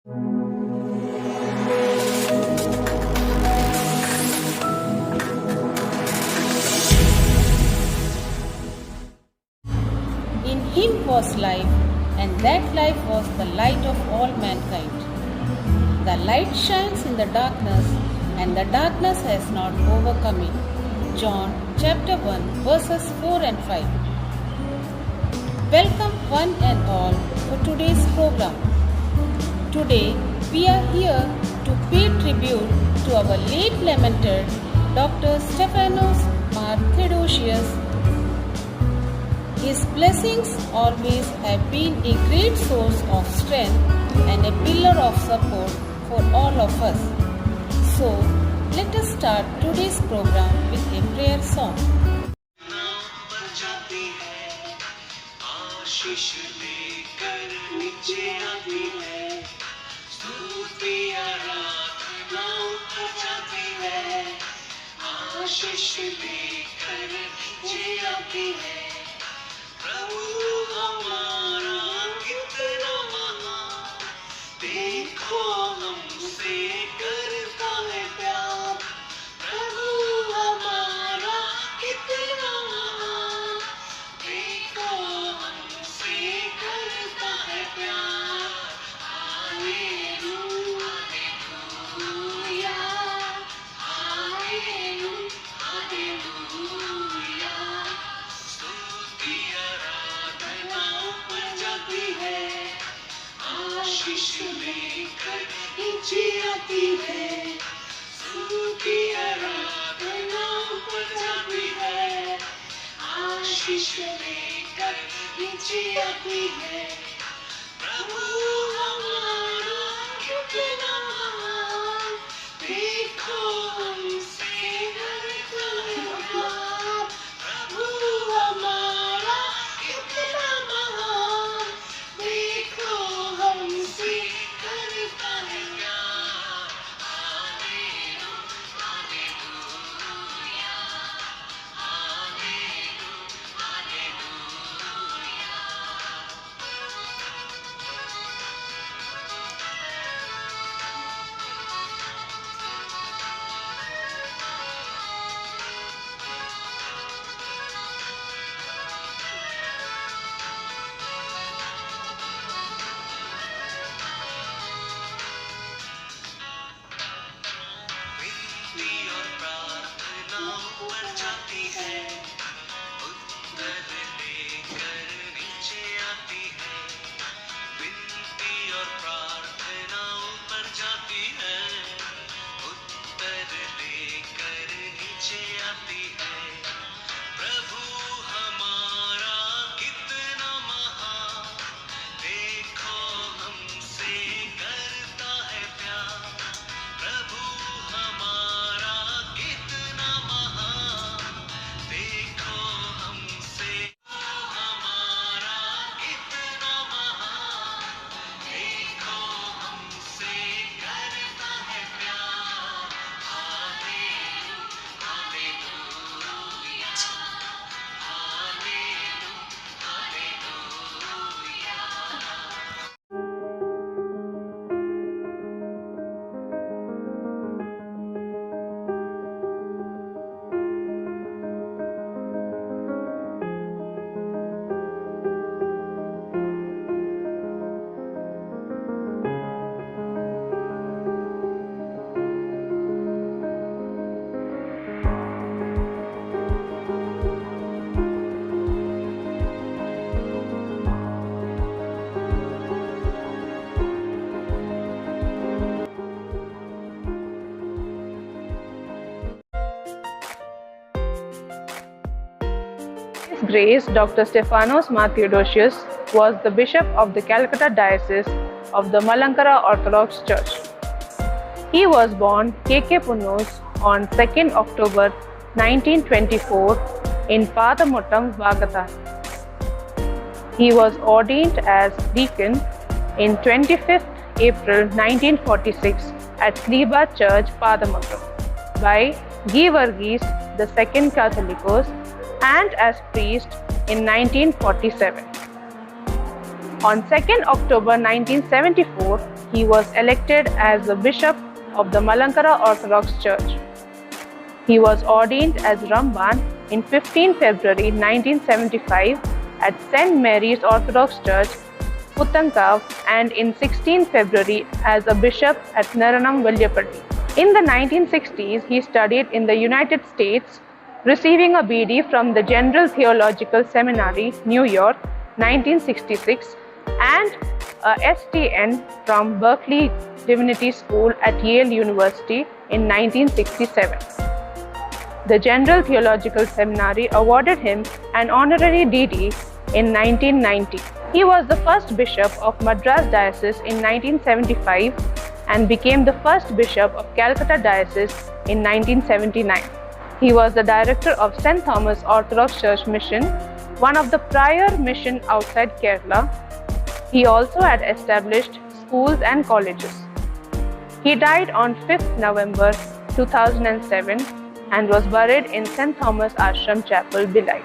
In him was life, and that life was the light of all mankind. The light shines in the darkness, and the darkness has not overcome it. John chapter 1 verses 4 and 5. Welcome one and all to today's program. Today we are here to pay tribute to our late lamented Dr. Stephanos Mark Theodosius. His blessings always have been a great source of strength and a pillar of support for all of us. So, let us start today's program with a prayer song. प्रभु हमारा कितना महान, देखो हमसे करता है प्यार। प्रभु हमारा कितना महान, देखो हमसे करता है प्यार। Hallelujah, hallelujah, hallelujah. स्तुति आराधना ऊपर जाती है, आशीष लेकर नीचे आती है। स्तुति आराधना ऊपर जाती है, आशीष लेकर नीचे आती है। प्रभु हमारा कितना महान, देखो हमसे करता है प्यार। प्रभु हमारा कितना महान, देखो हमसे करता है प्यार। Hallelujah, hallelujah, hallelujah. विनती और प्रार्थनाओं पर जाती है, उत्तर लेकर नीचे आती है। विनती और प्रार्थनाओं पर जाती है, उत्तर लेकर नीचे आती है। प्रभु हमारा कितना महान, देखो हमसे करता है प्यार। प्रभु हमारा कितना महान, देखो हमसे। हमारा कितना महान, देखो हमसे करता है प्यार। Hallelujah, hallelujah, hallelujah, hallelujah. His Grace Dr. Stephanos Mark Theodosius was the Bishop of the Calcutta Diocese of the Malankara Orthodox Church. He was born K.K. Punnos on 2nd October 1924 in Pathamuttam, Vagatha. He was ordained as deacon in 25th April 1946 at Sliba Church, Pathamuttam by G. Varghese II Catholicos and as priest in 1947. On 2nd October 1974, he was elected as the Bishop of the Malankara Orthodox Church. He was ordained as Ramban in 15 February 1975 at St. Mary's Orthodox Church, Puttankav, and in 16 February as a bishop at Naranam Valyapatti. In the 1960s, he studied in the United States, receiving a BD from the General Theological Seminary, New York, 1966, and a STN from Berkeley Divinity School at Yale University in 1967. The General Theological Seminary awarded him an honorary DD in 1990. He was the first bishop of Madras Diocese in 1975 and became the first bishop of Calcutta Diocese in 1979. He was the director of St. Thomas Orthodox Church Mission, one of the prior mission outside Kerala. He also had established schools and colleges. He died on 5th November 2007 and was buried in St. Thomas Ashram Chapel, Bhilai.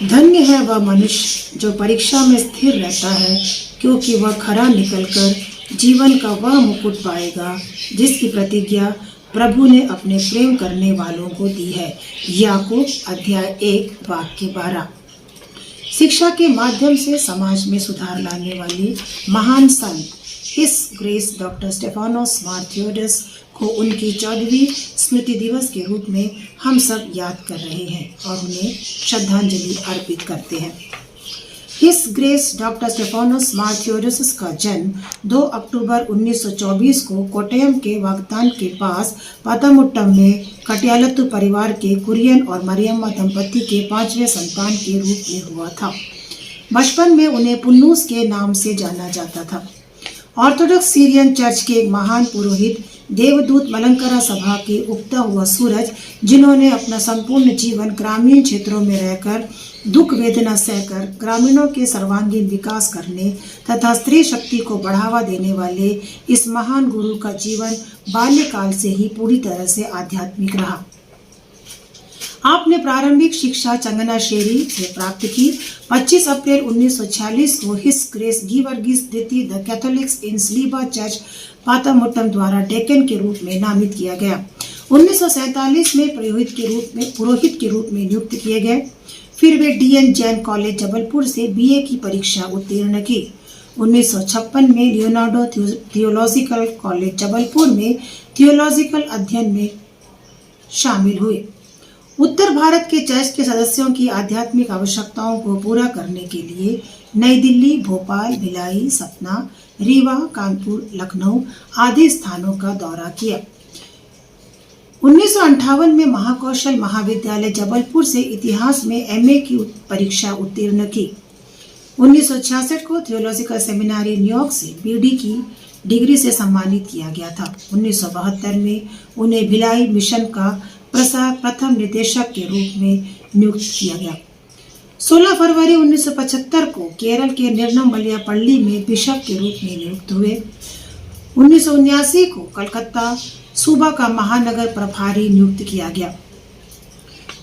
धन्य है वह मनुष्य जो परीक्षा में स्थिर रहता है, क्योंकि वह खरा निकलकर जीवन का वह मुकुट पाएगा जिसकी प्रतिज्ञा प्रभु ने अपने प्रेम करने वालों को दी है। याकूब अध्याय 1 वाक्य 12। शिक्षा के माध्यम से समाज में सुधार लाने वाली महान संत हिज ग्रेस डॉक्टर स्टेफानोस मार थियोडोरस को उनकी 14वीं स्मृति दिवस के रूप में हम सब याद कर रहे हैं और उन्हें श्रद्धांजलि अर्पित करते हैं। हिज ग्रेस डॉक्टर स्टेफानोस मार थियोडोरस का जन्म 2 अक्टूबर 1924 को कोट्टयम के वागतान के पास पातामुट्टम में कटियालत्तु परिवार के कुरियन और मरियम्मा दंपति के 5वें संतान के रूप में हुआ था। बचपन में उन्हें पुन्नूस के नाम से जाना जाता था। ऑर्थोडॉक्स सीरियन चर्च के एक महान पुरोहित देवदूत मलंकरा सभा के उगता हुआ सूरज, जिन्होंने अपना संपूर्ण जीवन ग्रामीण क्षेत्रों में रहकर दुख वेदना सहकर ग्रामीणों के सर्वांगीण विकास करने तथा स्त्री शक्ति को बढ़ावा देने वाले इस महान गुरु का जीवन बाल्यकाल से ही पूरी तरह से आध्यात्मिक रहा। आपने प्रारंभिक शिक्षा चंगनाश्शेरी से प्राप्त की। 25 अप्रैल 1946 को हिज ग्रेस गिवर्गीस द्वितीय द कैथोलिक्स इन स्लीबा चर्च पातामुट्टम द्वारा डेकन के रूप में नामित किया गया। 1947 में पुरोहित के रूप में नियुक्त किए गए। फिर वे डीएन जैन कॉलेज जबलपुर से बीए की परीक्षा उत्तीर्ण की। 1956 में लियोनार्डो थियोलॉजिकल कॉलेज जबलपुर में थियोलॉजिकल अध्ययन में शामिल हुए। उत्तर भारत के चर्च के सदस्यों की आध्यात्मिक आवश्यकताओं को पूरा करने के लिए नई दिल्ली, भोपाल, भिलाई, सतना, रीवा, कानपुर, लखनऊ आदि स्थानों का दौरा किया। 1958 में महाकौशल महाविद्यालय जबलपुर से इतिहास में एमए की परीक्षा उत्तीर्ण की। 1966 को थियोलॉजिकल सेमिनारी न्यूयॉर्क से बीडी की डिग्री से सम्मानित किया गया था। 1972 में उन्हें भिलाई मिशन का प्रथम निदेशक के रूप में नियुक्त किया गया। 16 फरवरी 1975 को केरल के निर्नमवलियापल्ली में बिशप के रूप में नियुक्त हुए। 1979 को कलकत्ता सूबा का महानगर प्रभारी नियुक्त किया गया।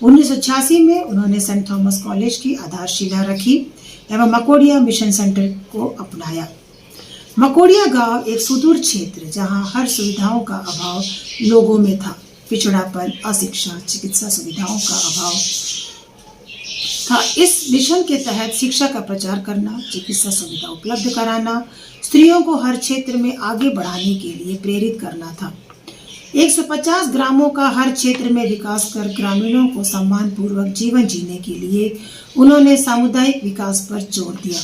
1986 में उन्होंने सेंट थॉमस कॉलेज की आधारशिला रखी एवं मकोडिया मिशन सेंटर को अपनाया। मकोडिया गांव एक सुदूर क्षेत्र जहां हर सुविधाओं का अभाव लोगों में था। पिछड़ापन, अशिक्षा, चिकित्सा सुविधाओं का अभाव था। इस मिशन के तहत शिक्षा का प्रचार करना, चिकित्सा सुविधा उपलब्ध कराना, स्त्रियों को हर क्षेत्र में आगे बढ़ाने के लिए प्रेरित करना था। 150 ग्रामों का हर क्षेत्र में विकास कर ग्रामीणों को सम्मानपूर्वक जीवन जीने के लिए उन्होंने सामुदायिक विकास पर जोर दिया।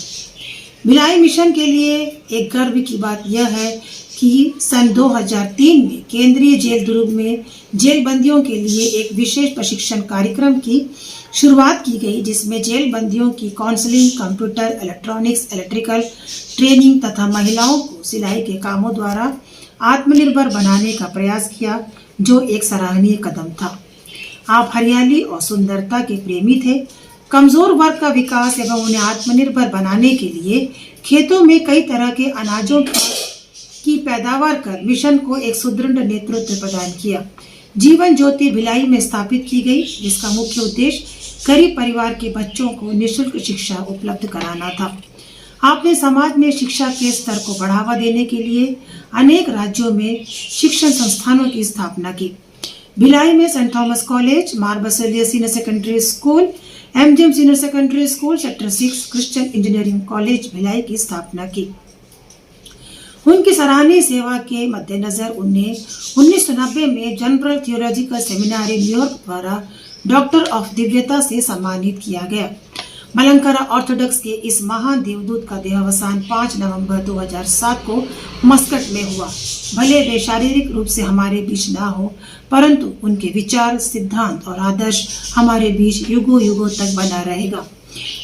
भिलाई मिशन के लिए एक गर्व की बात यह है कि सन 2003 में केंद्रीय जेल दुर्ग में जेल बंदियों के लिए एक विशेष प्रशिक्षण कार्यक्रम की शुरुआत की गई, जिसमें जेल बंदियों की counselling, computer, electronics, electrical training तथा महिलाओं को सिलाई के कामों द्वारा आत्मनिर्भर बनाने का प्रयास किया, जो एक सराहनीय कदम था। आप हरियाली और सुंदरता के प्रेमी थे। कमजोर वर्ग का विकास एवं उन्हें आत्मनिर्भर बनाने के लिए खेतों में कई तरह के अनाजों की पैदावार कर मिशन को एक सुदृढ़ नेतृत्व प्रदान किया। जीवन ज्योति भिलाई में स्थापित की गई, जिसका मुख्य उद्देश्य गरीब परिवार के बच्चों को निःशुल्क शिक्षा उपलब्ध कराना था। आपने समाज में शिक्षा के स्तर को बढ़ावा देने के लिए अनेक राज्यों में शिक्षण संस्थानों की स्थापना की। भिलाई में Saint Thomas college, Mar Baselios senior secondary school, MGM senior secondary school, sector 6 Christian engineering college Bhilai की स्थापना की। उनकी सराहनीय सेवा के मद्देनजर उन्हें 1990 में जनरल थियोलॉजिकल सेमिनारी न्यूयॉर्क द्वारा डॉक्टर ऑफ दिव्यता से सम्मानित किया गया। मलंकरा ऑर्थोडॉक्स के इस महान देवदूत का देहावसान 5 नवंबर 2007 को मस्कट में हुआ। भले वे शारीरिक रूप से हमारे बीच ना हो, परंतु उनके विचार, सिद्धांत और आदर्श हमारे बीच युगों युगों तक बना रहेगा।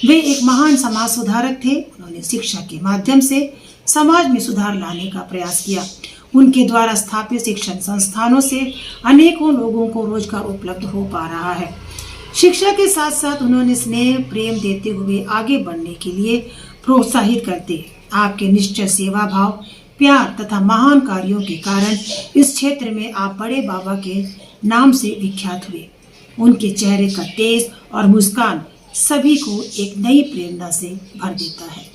वे एक महान समाज सुधारक थे। उन्होंने शिक्षा के माध्यम से समाज में सुधार लाने का प्रयास किया। उनके द्वारा स्थापित शिक्षण संस्थानों से अनेकों लोगों को रोजगार उपलब्ध हो पा रहा है। शिक्षा के साथ साथ उन्होंने स्नेह प्रेम देते हुए आगे बढ़ने के लिए प्रोत्साहित करते। आपके निश्चय, सेवा भाव, प्यार तथा महान कार्यों के कारण इस क्षेत्र में आप बड़े बाबा के नाम से विख्यात हुए। उनके चेहरे का तेज और मुस्कान सभी को एक नई प्रेरणा से भर देता है।